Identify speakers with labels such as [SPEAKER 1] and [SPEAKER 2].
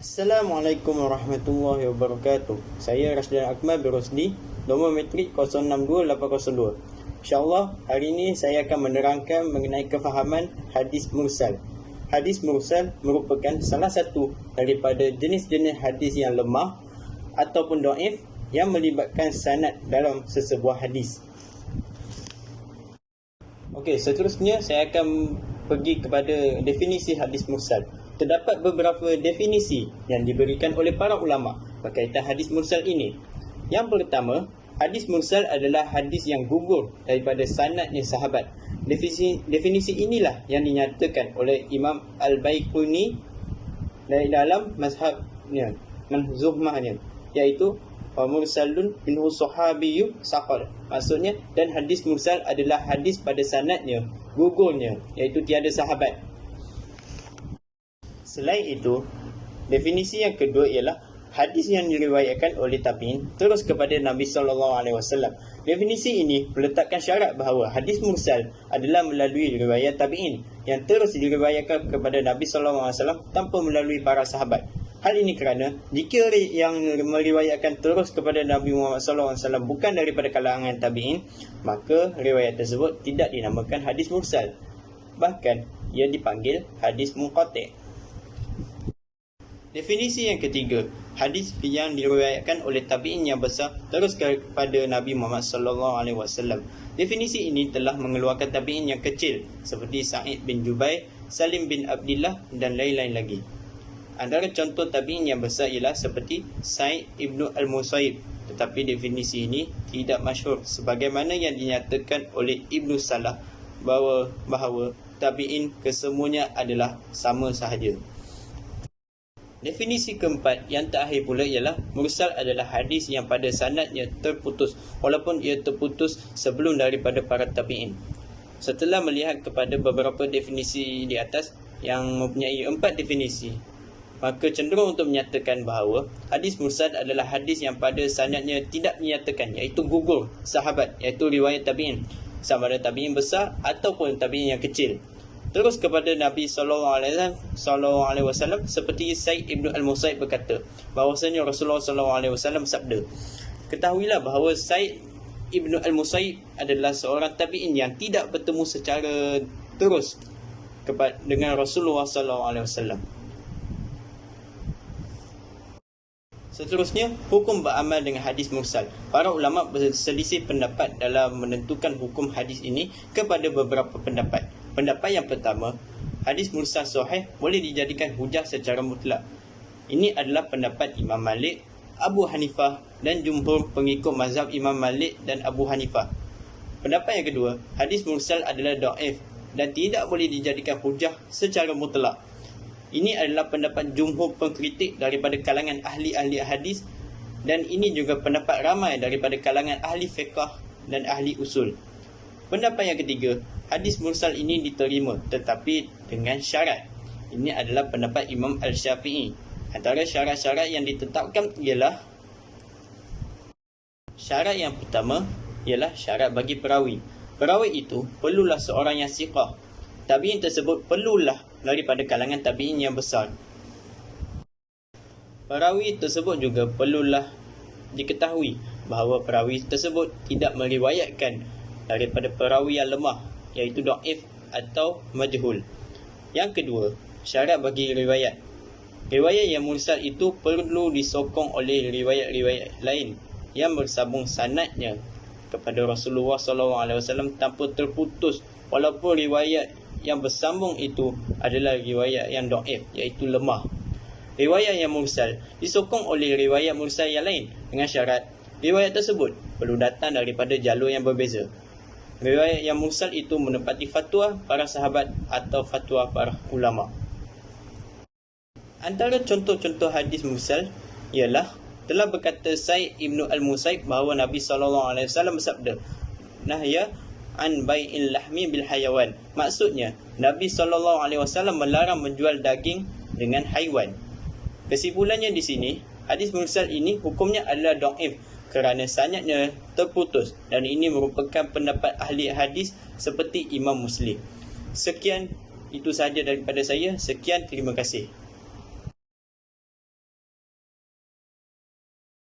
[SPEAKER 1] Assalamualaikum warahmatullahi wabarakatuh. Saya Rasdan Akmal Berosdi, nombor metrik 062802. InsyaAllah hari ini saya akan menerangkan mengenai kefahaman hadis mursal. Hadis mursal merupakan salah satu daripada jenis-jenis hadis yang lemah ataupun dhaif yang melibatkan sanad dalam sesebuah hadis. Okey, seterusnya saya akan pergi kepada definisi hadis mursal. Terdapat beberapa definisi yang diberikan oleh para ulama berkaitan hadis mursal ini. Yang pertama, hadis mursal adalah hadis yang gugur daripada sanadnya sahabat. Definisi inilah yang dinyatakan oleh Imam Al-Baiquni dari dalam mazhabnya, manzuhmahnya, iaitu mursalun minhu sahabiyyu saqal. Maksudnya, dan hadis mursal adalah hadis pada sanadnya gugurnya, iaitu tiada sahabat. Selain itu, definisi yang kedua ialah hadis yang diriwayatkan oleh tabi'in terus kepada Nabi SAW. Definisi ini meletakkan syarat bahawa hadis mursal adalah melalui riwayat tabi'in yang terus diriwayatkan kepada Nabi SAW tanpa melalui para sahabat. Hal ini kerana jika yang meriwayatkan terus kepada Nabi Muhammad SAW bukan daripada kalangan tabi'in, maka riwayat tersebut tidak dinamakan hadis mursal. Bahkan ia dipanggil hadis munqati'. Definisi yang ketiga, hadis yang diriwayatkan oleh tabi'in yang besar terus kepada Nabi Muhammad SAW. Definisi ini telah mengeluarkan tabi'in yang kecil seperti Sa'id bin Jubair, Salim bin Abdillah dan lain-lain lagi. Antara contoh tabi'in yang besar ialah seperti Sa'id ibnu al-Musayyib, tetapi definisi ini tidak masyhur sebagaimana yang dinyatakan oleh Ibnu Salah bahawa tabi'in kesemuanya adalah sama sahaja. Definisi keempat yang terakhir pula ialah mursal adalah hadis yang pada sanadnya terputus walaupun ia terputus sebelum daripada para tabi'in. Setelah melihat kepada beberapa definisi di atas yang mempunyai 4 definisi, maka cenderung untuk menyatakan bahawa hadis mursal adalah hadis yang pada sanadnya tidak menyatakan, iaitu gugur sahabat, iaitu riwayat tabi'in, sama ada tabi'in besar ataupun tabi'in yang kecil, terus kepada Nabi SAW, seperti Sa'id ibnu al-Musayyib berkata bahawasanya Rasulullah SAW sabda, ketahuilah bahawa Sa'id ibnu al-Musayyib adalah seorang tabi'in yang tidak bertemu secara terus dengan Rasulullah SAW. Seterusnya, hukum beramal dengan hadis mursal. Para ulama berselisih pendapat dalam menentukan hukum hadis ini kepada beberapa pendapat. Pendapat yang pertama, hadis mursal sahih boleh dijadikan hujah secara mutlak. Ini adalah pendapat Imam Malik, Abu Hanifah dan jumhur pengikut mazhab Imam Malik dan Abu Hanifah. Pendapat yang kedua, hadis mursal adalah dhaif dan tidak boleh dijadikan hujah secara mutlak. Ini adalah pendapat jumhur pengkritik daripada kalangan ahli-ahli hadis, dan ini juga pendapat ramai daripada kalangan ahli fiqh dan ahli usul. Pendapat yang ketiga, hadis mursal ini diterima tetapi dengan syarat. Ini adalah pendapat Imam Al-Syafi'i. Antara syarat-syarat yang ditetapkan ialah, syarat yang pertama ialah syarat bagi perawi. Perawi itu perlulah seorang yang siqah. Tabi'in tersebut perlulah daripada kalangan tabi'in yang besar. Perawi tersebut juga perlulah diketahui bahawa perawi tersebut tidak meriwayatkan daripada perawi yang lemah, iaitu dhaif atau majhul. Yang kedua, syarat bagi riwayat. Riwayat yang mursal itu perlu disokong oleh riwayat-riwayat lain yang bersambung sanadnya kepada Rasulullah SAW tanpa terputus, walaupun riwayat yang bersambung itu adalah riwayat yang dhaif, iaitu lemah. Riwayat yang mursal disokong oleh riwayat mursal yang lain dengan syarat riwayat tersebut perlu datang daripada jalur yang berbeza. Riwayat yang mursal itu menepati fatwa para sahabat atau fatwa para ulama. Antara contoh-contoh hadis mursal ialah telah berkata Sa'id ibnu al-Musayyib bahawa Nabi SAW bersabda, nahya an bai'il lahmi bil hayawan. Maksudnya, Nabi SAW melarang menjual daging dengan haiwan. Kesimpulannya di sini, hadis mursal ini hukumnya adalah dhaif kerana sanadnya terputus, dan ini merupakan pendapat ahli hadis seperti Imam Muslim. Sekian, itu sahaja daripada saya. Sekian, terima kasih.